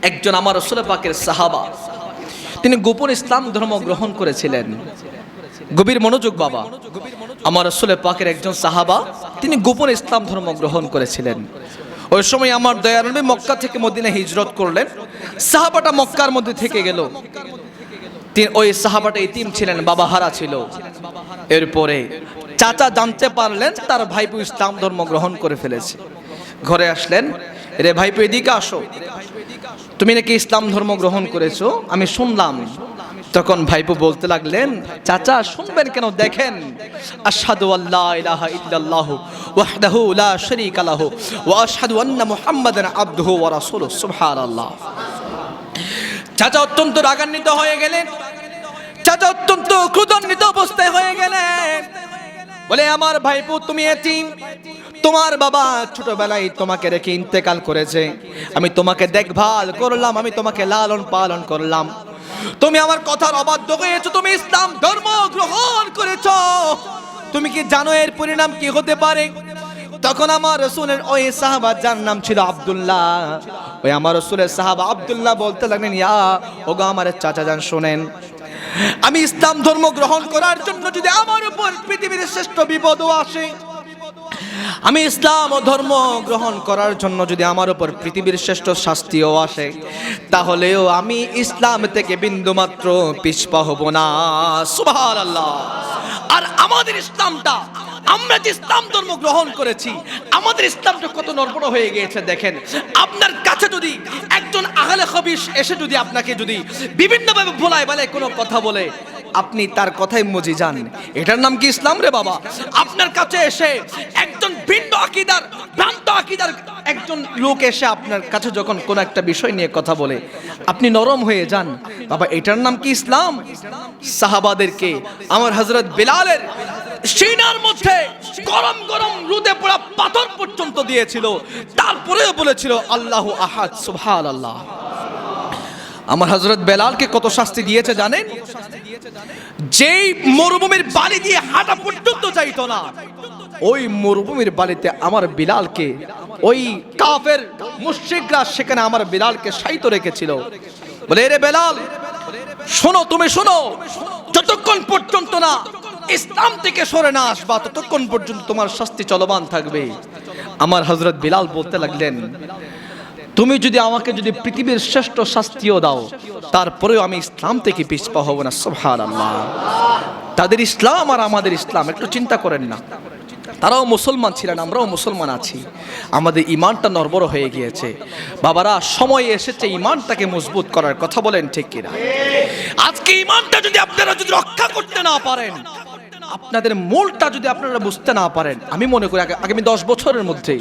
একজন আমার রাসূল পাকের সাহাবা, তিনি গোপন ইসলাম ধর্ম গ্রহণ করেছিলেন। গভীর মনোযোগ বাবা, আমার রাসূল পাকের একজন সাহাবা, তিনি গোপন ইসলাম ধর্ম গ্রহণ করেছিলেন। ওই সময় আমার দয়ার নবী মক্কা থেকে মদিনায় হিজরত করলেন। সাহাবাটা মক্কার মধ্যে থেকে গেল। ওই সাহাবাটা ইতিম ছিলেন, বাবা হারা ছিল। এরপরে চাচা জানতে পারলেন তার ভাইপো ইসলাম ধর্ম গ্রহণ করে ফেলেছে। ঘরে আসলেন, রে ভাইপো এদিকে আসো, তুমি নাকি ইসলাম ধর্ম গ্রহণ করেছো, আমি শুনলাম। তখন ভাইপো বলতে লাগলেন, চাচা শুনবেন কেন, দেখেন, আশহাদু আল্লা ইলাহা ইল্লাল্লাহু ওয়াহদাহু লা শারীকা লাহু ওয়া আশহাদু আন্না মুহাম্মাদান আবদুহু ওয়া রাসূলুহু। সুবহানাল্লাহ। চাচা অত্যন্ত রাগান্বিত হয়ে গেলেন, চাচা অত্যন্ত ক্রোধান্বিত অবস্থায় হয়ে গেলেন। বলে, আমার ভাইপো তুমি এতিম, তোমার বাবা ছোটবেলায় তোমাকে রেখে ইন্তেকাল করেছে, আমি তোমাকে দেখভাল করলাম, আমি তোমাকে লালন পালন করলাম, তুমি আমার কথার অবাধ্য হয়েছো, তুমি ইসলাম ধর্ম গ্রহণ করেছো, তুমি কি জানো এর পরিণাম কি হতে পারে? তখন আমার রাসূলের ওই সাহাবা, যার নাম ছিল আব্দুল্লাহ, ওই আমার রাসূলের সাহাবা আব্দুল্লাহ বলতে লাগলেন, ইয়া ওগো আমার চাচা যান, শোনেন, আমি ইসলাম ধর্ম গ্রহণ করার জন্য যদি আমার উপর পৃথিবীর শ্রেষ্ঠ বিপদও আসে, আমি ইসলাম ও ধর্ম গ্রহণ করার জন্য যদি আমার উপর পৃথিবীর শ্রেষ্ঠ শাস্তিও আসে, তাহলেও আমি ইসলাম থেকে বিন্দুমাত্র পিছপা হব না। সুবহানাল্লাহ। আর আমাদের ইসলামটা, আমরা যে ইসলাম ধর্ম গ্রহণ করেছি, আমাদের ইসলামটা কত নড়বড় হয়ে গিয়েছে দেখেন। আপনার কাছে যদি একজন আহলে হাদিস এসে যদি আপনাকে যদি বিভিন্নভাবে ভোলায় বলে কোনো কথা বলে, আপনি তার কথাই মজি যান, এটার নাম কি ইসলাম রে বাবা? আপনার কাছে এসে একজন ভিন্ন আকীদার, ভ্রান্ত আকীদার একজন লোক এসে আপনার কাছে যখন কোন একটা বিষয় নিয়ে কথা বলে, আপনি নরম হয়ে যান, বাবা এটার নাম কি ইসলাম? সাহাবাদেরকে আমার হযরত বিলালের সিনার মধ্যে গরম গরম রোদে পোড়া পাথর পর্যন্ত দিয়েছিল, তারপরেও বলেছিল আল্লাহু আহাদ। সুবহানাল্লাহ। আমার হযরত বেলালকে কত শাস্তি দিয়েছে জানেন? যেই মরুভূমির বালি দিয়ে হাঁটা পর্যন্ত যাইতো না, ওই মরুভূমির বালিতে আমার বিলালকে ওই কাফের মুশরিকরা সেখানে আমার বিলালকে শায়িত রেখেছিল। বলে, রে বেলাল শোনো, তুমি শোনো, যতক্ষণ পর্যন্ত না ইসলাম থেকে সরে না আসবা, ততক্ষণ পর্যন্ত তোমার শাস্তি চলমান থাকবে। আমার হযরত বিলাল বলতে লাগলেন, তুমি যদি আমাকে যদি পৃথিবীর শ্রেষ্ঠ শাস্তিও দাও, তারপরেও আমি ইসলাম থেকে পিছপা হব না। সুবহানাল্লাহ। তাদের ইসলাম আর আমাদের ইসলাম, একটু চিন্তা করেন না। তারাও মুসলমান ছিলেন, আমরাও মুসলমান আছি, আমাদের ঈমানটা নড়বড় হয়ে গিয়েছে। বাবারা, সময় এসেছে ঈমানটাকে মজবুত করার, কথা বলেন ঠিক কিনা? আজকে ঈমানটা যদি আপনারা যদি রক্ষা করতে না পারেন, আপনাদের মূলটা যদি আপনারা বুঝতে না পারেন, আমি মনে করি আগামী 10 বছরের মধ্যে,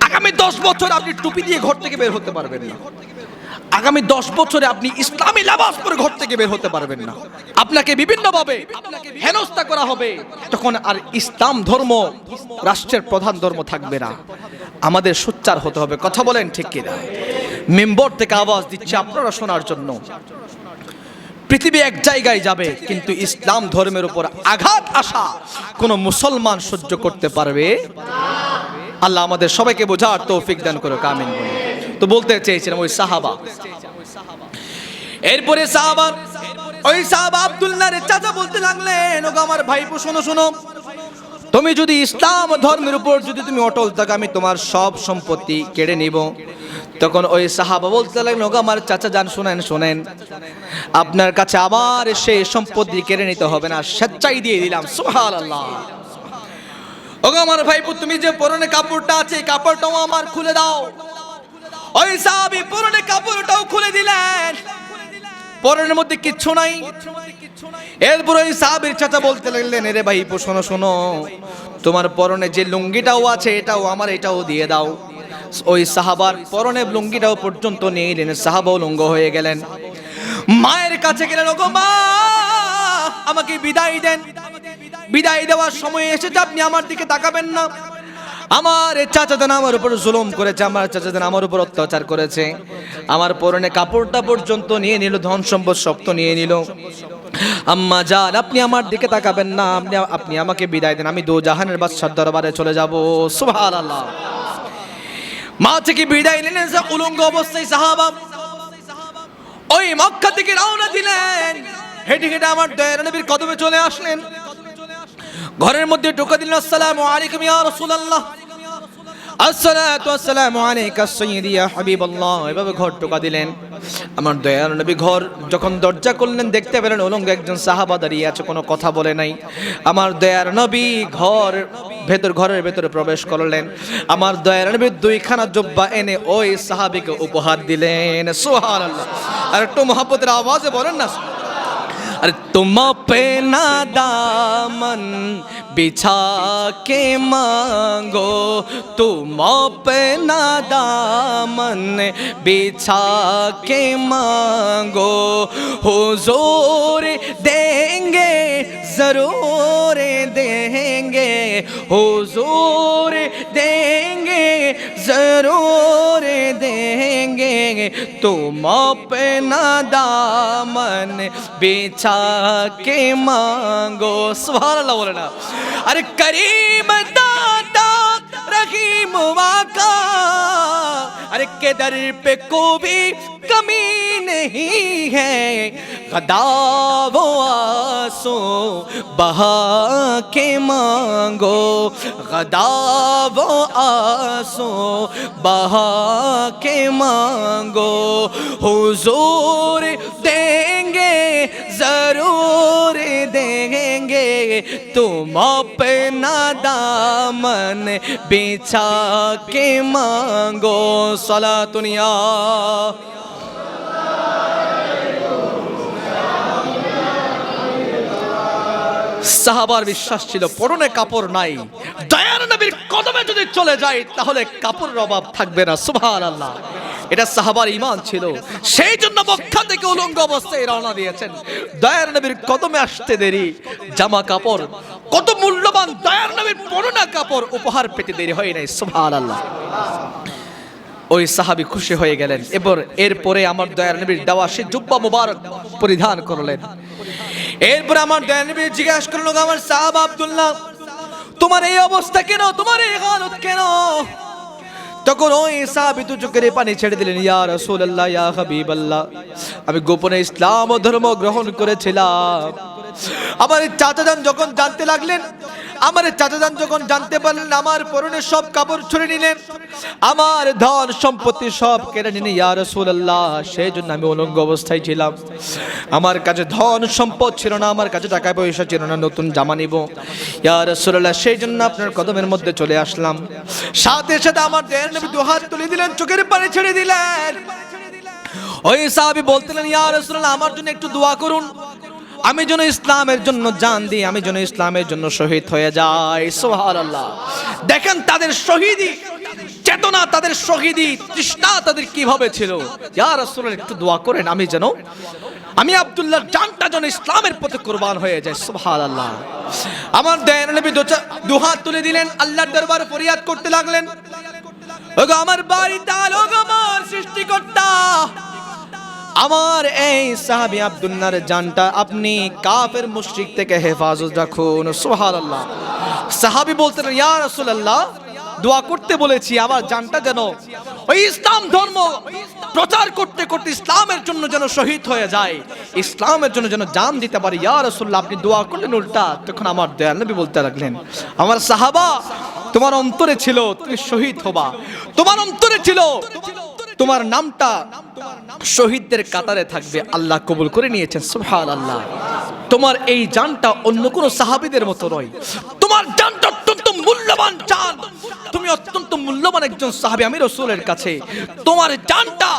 আগামী 10 বছর আপনি টুপি দিয়ে ঘর থেকে বের হতে পারবেন না। আগামী 10 বছরে আপনি ইসলামী লেবাস পরে ঘর থেকে বের হতে পারবেন না। আপনাকে বিভিন্নভাবে হেনস্থা করা হবে। তখন আর ইসলাম ধর্ম রাষ্ট্রের প্রধান ধর্ম থাকবে না। আমাদের সোচ্চার হতে হবে, কথা বলেন ঠিক কিনা? মেম্বার থেকে আওয়াজ দিচ্ছে আপনারা শোনার জন্য। পৃথিবী এক জায়গায় যাবে, কিন্তু ইসলাম ধর্মের উপর আঘাত আসা কোন মুসলমান সহ্য করতে পারবে না। আল্লাহ আমাদের সবাইকে বোঝার তৌফিক দান করুক, আমিন। তো বলতে চেয়েছিলাম ওই সাহাবা, এরপরে ওই সাহাবা আব্দুল্লাহর চাচা বলতে লাগলেন, ওগো আমার ভাইপো শোনো শোনো, তুমি যদি ইসলাম ধর্মের উপর যদি তুমি অটল থাকো, আমি তোমার সব সম্পত্তি কেড়ে নিব। তখন ওই সাহাবা বলতে লাগলেন, ওগো আমার চাচা যান, শোনেন শোনেন, আপনার কাছে আবার সেই সম্পত্তি কেড়ে নিতে হবে না, স্বেচ্ছায় দিয়ে দিলাম। সুবহানাল্লাহ। ওগো আমার ভাইপো, তুমি যে পরনে কাপড়টা আছে, এই কাপড়টাও আমার খুলে দাও। ওই সাহাবী পরনে কাপড়টাও খুলে দিলেন, পরনের মধ্যে কিচ্ছু নাই। এরপর ওই সাহাবীর চাচা বলতে লাগলেন, রে ভাইপো শোনো শোনো, তোমার পরনে যে লুঙ্গিটাও আছে এটাও আমার, এটাও দিয়ে দাও। ওই সাহাবার পরনে লুঙ্গিটাও পর্যন্ত নিয়ে নিলেন, সাহাবাও লুঙ্গ হয়ে গেলেন। মায়ের কাছে গেলেন, ওগো মা, আমাকে বিদায় দেন। বিদায় দেওয়ার সময় এসেছে, আপনি আমার দিকে তাকাবেন না। আমার চাচাজান আমার উপর জুলুম করেছে, আমার চাচাজান আমার উপর অত্যাচার করেছে, আমার পরনে কাপড়টা পর্যন্ত নিয়ে নিল, ধন সম্পদ সব তো নিয়ে নিল। আম্মা জান, আপনি আমার দিকে তাকাবেন না, আপনি আমাকে বিদায় দেন, আমি দো জাহানের বাদশার দরবারে চলে যাব। সুবহানাল্লাহ। মা থেকে বিদায় নিলেন, উলঙ্গ অবস্থায় সাহাবা মক্কা থেকে রওনা দিলেন, হেঁটে হেঁটে আমার দয়ার নবীর কদমে চলে আসলেন। ঘরের মধ্যে ঢোকা দিলেন, আসসালামু আলাইকুম ইয়া রাসূলুল্লাহ, আসসালাতু ওয়াসসালামু আলাইকা সাইয়্যিদি ইয়া হাবিবাল্লাহ। এভাবে ঘর ঢোকা দিলেন। আমার দয়ার নবী ঘর যখন দরজা খুললেন, দেখতে পেলেন উলঙ্গ একজন সাহাবা দাঁড়িয়ে আছে, কোনো কথা বলে নাই। আমার দয়ার নবী ঘরের ভেতরে প্রবেশ করলেন। আমার দয়ার নবী দুইখানা জুব্বা এনে ওই সাহাবীকে উপহার দিলেন। সুবহানাল্লাহ। আর একটু মুহাব্বতের আওয়াজে বলেন না। अरे तुम अपना दामन बिछा के मांगो, तुम अपना दामन बिछा के मांगो, हुजूर देंगे जरूर देंगे, हुजूर देंगे जरूर देंगे, तुम अपना दामन बिछा के मांगो। सुभानअल्लाह बोले ना। अरे करीम दाता रहीम वाका, अरे के दर पे कोई कमी नहीं है, गदा वो आंसू बहा के मांगो, गदा वो आंसू बहा के मांगो, हुजूर देंगे जरूर देंगे, तुम अपना दामन बिछा के मांगो। सलातुनिया সাহাবার বিশ্বাস ছিল পরনে কাপড় নাই, দয়ার নবীর কদমে যদি চলে যায় তাহলে কাপড়ের অভাব থাকবে না। সুবহানাল্লাহ। এটা সাহাবার ঈমান ছিল, সেই জন্য মক্কা থেকে উলঙ্গ অবস্থায় রওনা দিয়েছেন। দয়ার নবীর কদমে আসতে দেরি, জামা কাপড় কত মূল্যবান, দয়ার নবীর পরনে কাপড় উপহার পেতে দেরি হয় নাই। সুবহানাল্লাহ। ওই সাহাবী খুশি হয়ে গেলেন। এরপরে আমার দয়ার নবীর দেওয়া সেই জুব্বা মুবারক পরিধান করলেন। এরপরে আমার দয়ার নবী জিজ্ঞাসা করলো, আমার সাহাবা আব্দুল্লাহ, তোমার এই অবস্থা কেন, তোমার এই হালত কেন? তখন ওই সাহাবী তো চোখের পানি ছেড়ে দিলেন, ইয়া রাসূলুল্লাহ, ইয়া হাবিবাল্লাহ, আমি গোপনে ইসলাম ও ধর্ম গ্রহণ করেছিলাম। আমার চাচাজান যখন জানতে লাগলেন, আমার চাচাজান যখন জানতে পারলেন, আমার পরনে সব কাপড় ছুঁড়ে নিলেন, আমার ধন সম্পত্তি সব কেড়ে নিলেন ইয়া রাসূলুল্লাহ। সেই জন্য আমি উলঙ্গ অবস্থায় ছিলাম, আমার কাছে ধন সম্পদ ছিল না, আমার কাছে টাকা পয়সা ছিল না, নতুন জামা নিব ইয়া রাসূলুল্লাহ। সেই জন্য আপনার কদমের মধ্যে চলে আসলাম। সাথে সাথে আমার দয়ার নবী দুহাত তুলে দিলেন, চোখের পানি ছেড়ে দিলেন। ওই সাহাবী বলতেলেন, ইয়া রাসূলুল্লাহ, আমার জন্য একটু দোয়া করুন, আমি যেন ইসলামের জন্য জান দিই, আমি যেন ইসলামের জন্য শহীদ হয়ে যাই। সুবহানাল্লাহ। দেখেন তাদের শহীদি চেতনা, তাদের শহীদি তৃষ্ণা তাদের কিভাবে ছিল। ইয়া রাসূলুল্লাহ, একটু দোয়া করেন, আমি আব্দুল্লাহর জানটা যেন ইসলামের পথে কুরবান হয়ে যায়। সুবহানাল্লাহ। আমার দয়ার নবী দুহাত তুলে দিলেন, আল্লাহর দরবারে ফরিয়াদ করতে লাগলেন, ওগো আমার বাড়িতে আলো, ওগো আমার সৃষ্টিকর্তা, আমার এই সাহাবী আব্দুল্লাহর জানটা আপনি কাফের মুশরিক থেকে হেফাজত রাখুন। সুবহানাল্লাহ। সাহাবী বলতেন, ইয়া রাসূলুল্লাহ, দোয়া করতে বলেছি, আমার জানটা যেন ওই ইসলাম ধর্ম প্রচার করতে করতে ইসলামের জন্য যেন শহীদ হয়ে যায়, ইসলামের জন্য যেন জান দিতে পারি। ইয়া রাসূলুল্লাহ, আপনি দোয়া করলেন উল্টা। তখন আমার দয়াল নবী বলতে লাগলেন, আমার সাহাবা, তোমার অন্তরে ছিল তুমি শহীদ হবা, তোমার অন্তরে ছিল তোমার নামটা শহীদদের কাতারে থাকবে, আল্লাহ কবুল করে নিয়েছেন। সুবহানাল্লাহ। তোমার এই জানটা অন্য কোন সাহাবীদের মতো নয়, তোমার জানটা অত্যন্ত মূল্যবান জান, তুমি অত্যন্ত মূল্যবান একজন সাহাবী আমি রাসূলের কাছে, তোমার জানটা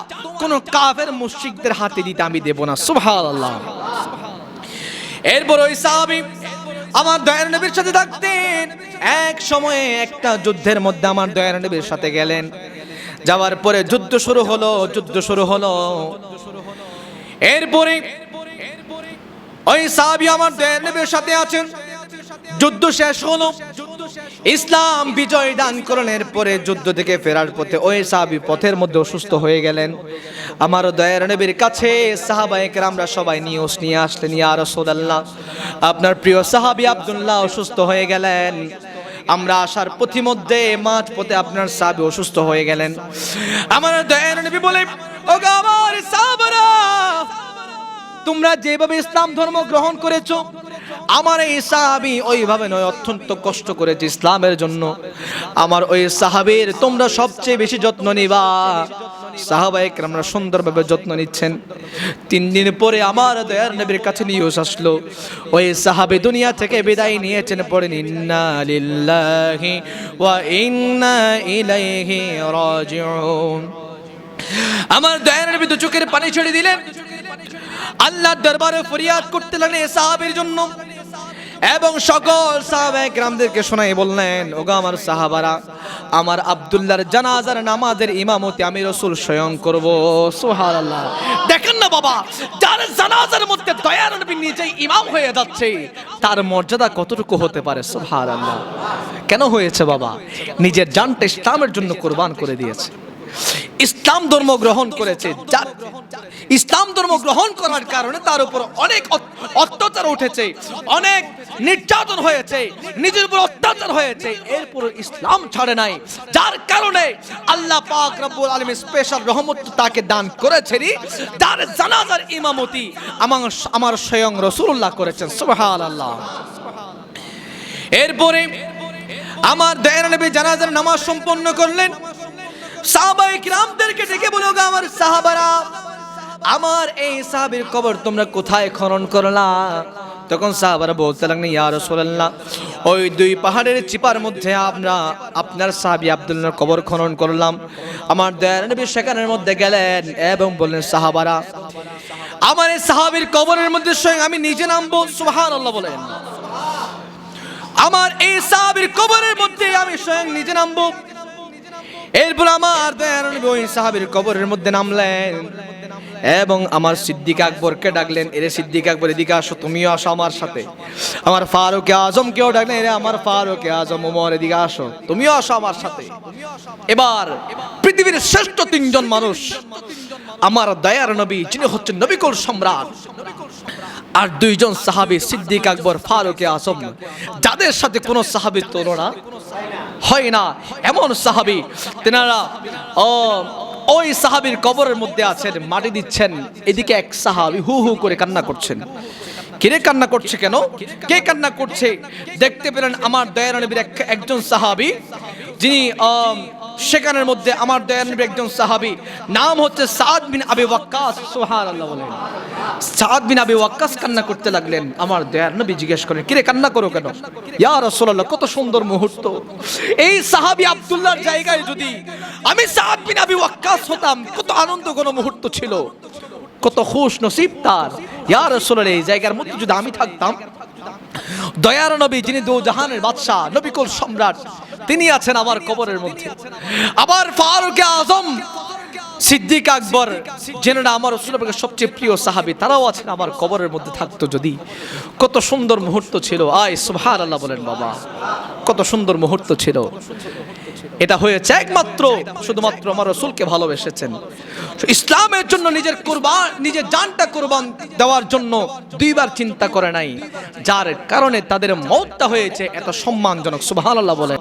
কোন কাফের মুশরিকদের হাতে দিতে আমি দেব না। সুবহানাল্লাহ। এরপর ওই সাহাবী আমার দয়ার নবীর সাথে থাকতেন। এক সময়ে একটা যুদ্ধের মধ্যে আমার দয়ার নবীর সাথে গেলেন, যাওয়ার পরে যুদ্ধ শুরু হলো। এরপরে ওই সাহাবী আমার দয়ার নবীর সাথে আছেন, যুদ্ধ শেষ হলো, ইসলাম বিজয় দান করলেন। পরে যুদ্ধ থেকে ফেরার পথে ওই সাহাবী পথের মধ্যে অসুস্থ হয়ে গেলেন। আমার দয়ার নবীর কাছে সাহাবায়ে কেরামরা সবাই নিউজ নিয়ে আসলেন, ইয়া রাসূলুল্লাহ, আপনার প্রিয় সাহাবী আব্দুল্লাহ অসুস্থ হয়ে গেলেন। আমরা আসার পথিমধ্যে মাঝ পথে আপনার সাহাবী অসুস্থ হয়ে গেলেন। আমার দয়ার নবী বলে, ওগো আমার সাহাবারা, তোমরা যেভাবে ইসলাম ধর্ম গ্রহণ করেছো, আমার এই সাহাবী ওইভাবে নয়, অত্যন্ত কষ্ট করেছে ইসলামের জন্য। আমার ওই সাহাবীর তোমরা সবচেয়ে বেশি যত্ন নিবা। সাহাবায়ে কেরামরা সুন্দরভাবে যত্ন নিচ্ছেন। 3 দিন পরে আমার দয়ার নবীর কাছে নিউজ আসলো, ওই সাহাবী দুনিয়া থেকে বিদায় নিয়েছেন। পড়েন ইন্না লিল্লাহি ওয়া ইন্না ইলাইহি রাজিউন। আমার দয়ার নবী তো চোখের পানি ছেড়ে দিলেন, আল্লাহর দরবারে ফরিয়াদ করতে লাগলেন এই সাহাবীর জন্য, এবং সকল সাহাবায়ে কেরামদেরকে শোনাই বললেন, ওগো আমার সাহাবারা, আমার আব্দুল্লাহর জানাজার নামাজের ইমামতি আমি রাসূল স্বয়ং করব। সুবহানাল্লাহ। দেখেন না বাবা, যার জানাজার মধ্যে দয়ার নবী নিজেই ইমাম হয়ে যাচ্ছে, তার মর্যাদা কতটুকু হতে পারে। সুবহানাল্লাহ। কেন হয়েছে বাবা? নিজের জানটা ইসলামের জন্য কুরবান করে দিয়েছে, ইসলাম ধর্ম গ্রহণ করেছে। ইসলাম ধর্ম গ্রহণ করার কারণে তার উপর অনেক অত্যাচার উঠেছে, অনেক নির্যাতন হয়েছে, নিজের উপর অত্যাচার হয়েছে, এরপর ইসলাম ছাড়ে নাই। যার কারণে আল্লাহ পাক রব্বুল আলামিন স্পেশাল রহমত তাকে দান করেছেন, তার জানাজার ইমামতি আমার স্বয়ং রাসূলুল্লাহ করেছেন। সুবহানাল্লাহ। এরপরে আমার দয়ার নবী জানাজার নামাজ সম্পন্ন করলেন। সাহাবায়ে কিরামদেরকে ডেকে বলল, আমার সাহাবারা, আমার এই সাহাবীর কবর তোমরা কোথায় খনন করলা? তখন সাহাবারা বলতে লাগলেন, ইয়া রাসূলুল্লাহ, ওই 2 পাহাড়ের চিপার মধ্যে আমরা আপনার সাহাবী আব্দুল্লাহর কবর খনন করলাম। আমার দয়ার নবী সেখানের মধ্যে গেলেন এবং বললেন, সাহাবারা, আমার এই সাহাবীর কবরের মধ্যে স্বয়ং আমি নিজে নামবো। সুবহানাল্লাহ বলেন। আমার এই সাহাবীর কবরের মধ্যে আমি স্বয়ং নিজে নামবো। এরপর আমার দয়ার নবী ওই সাহাবীর কবরের মধ্যে নামলেন এবং আমার সিদ্দিক আকবরকে ডাকলেন, এরে সিদ্দিক আকবর এদিকে আসো, তুমিও আসো আমার সাথে। আমার ফারুক আজমকেও ডাকলেন, এরে আমার ফারুক আজম ওমর এদিকে আসো, তুমিও আসো আমার সাথে। এবার পৃথিবীর শ্রেষ্ঠ 3 জন মানুষ, আমার দয়ার নবী যিনি হচ্ছেন নবিকুল সম্রাট, আর 2 জন সাহাবী সিদ্দিক আকবর ফারুক আজম, যাদের সাথে কোনো সাহাবীর তুলনা হয় না, এমন সাহাবী। তেনারা ওই সাহাবীর কবরের মধ্যে আছেন, মাটি দিচ্ছেন। এদিকে এক সাহাবী হু হু করে কান্না করছেন। কে কান্না করছে? কেন কে কান্না করছে? দেখতে পেলেন আমার দয়ার নবীর একজন সাহাবী, যিনি সেখানের মধ্যে আমার দয়ার নবীর একজন সাহাবী, নাম হচ্ছে সাদ বিন আবি ওয়াক্কাস। সুবহানাল্লাহ বলেন। সাদ বিন আবি ওয়াক্কাস কান্না করতে লাগলেন। আমার দয়ার নবী জিজ্ঞেস করেন, কিরে কান্না করো কেন? ইয়া রাসূলুল্লাহ, কত সুন্দর মুহূর্ত, এই সাহাবী আব্দুল্লাহর জায়গায় যদি আমি সাদ বিন আবি ওয়াক্কাস হতাম, কত আনন্দ কোন মুহূর্ত ছিল, কত খুশ নসিব তার। ইয়া রাসূলুল্লাহ, এই জায়গার মধ্যে যদি আমি থাকতাম, দয়ার নবী যিনি 2 জাহানের বাদশা, নবিকুল সম্রাট, তিনি আছেন আমার কবরের মধ্যে। আবার ফারুক আজম, সিদ্দিক আকবর, যেনারা আমার রাসূলের সবচেয়ে প্রিয় সাহাবী, তারাও আছেন আমার কবরের মধ্যে থাকতো যদি, কত সুন্দর মুহূর্ত ছিল। আয় সুবহানাল্লাহ বলেন বাবা, কত সুন্দর মুহূর্ত ছিল। এটা হয়েছে একমাত্র শুধুমাত্র আমার রাসূলকে ভালোবেসেছেন, ইসলামের জন্য নিজের জানটা কুরবান দেওয়ার জন্য 2 বার চিন্তা করে নাই, যার কারণে তাদের মওতটা হয়েছে এত সম্মানজনক। সুবহানাল্লাহ বলেন।